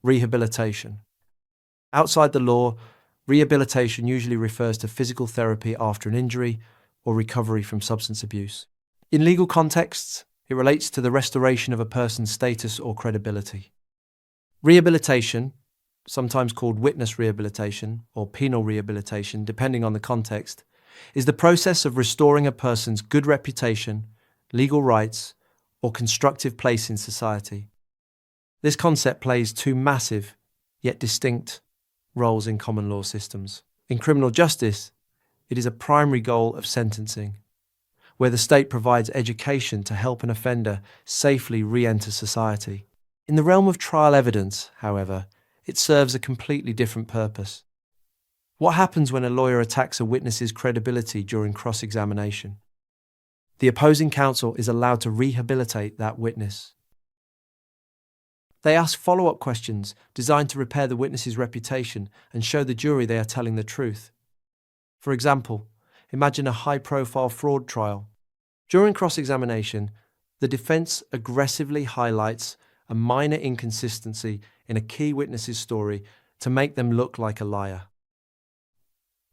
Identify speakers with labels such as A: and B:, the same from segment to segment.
A: Rehabilitation. Outside the law, rehabilitation usually refers to physical therapy after an injury or recovery from substance abuse. In legal contexts, it relates to the restoration of a person's status or credibility. Rehabilitation, sometimes called witness rehabilitation or penal rehabilitation, depending on the context, is the process of restoring a person's good reputation, legal rights, or constructive place in society. This concept plays two massive, yet distinct, roles in common law systems. In criminal justice, it is a primary goal of sentencing, where the state provides education to help an offender safely re-enter society. In the realm of trial evidence, however, it serves a completely different purpose. What happens when a lawyer attacks a witness's credibility during cross-examination? The opposing counsel is allowed to rehabilitate that witness. They ask follow-up questions designed to repair the witness's reputation and show the jury they are telling the truth. For example, imagine a high-profile fraud trial. During cross-examination, the defense aggressively highlights a minor inconsistency in a key witness's story to make them look like a liar.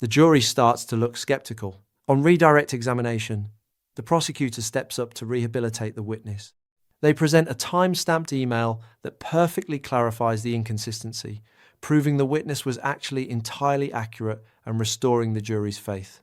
A: The jury starts to look skeptical. On redirect examination, the prosecutor steps up to rehabilitate the witness. They present a time-stamped email that perfectly clarifies the inconsistency, proving the witness was actually entirely accurate and restoring the jury's faith.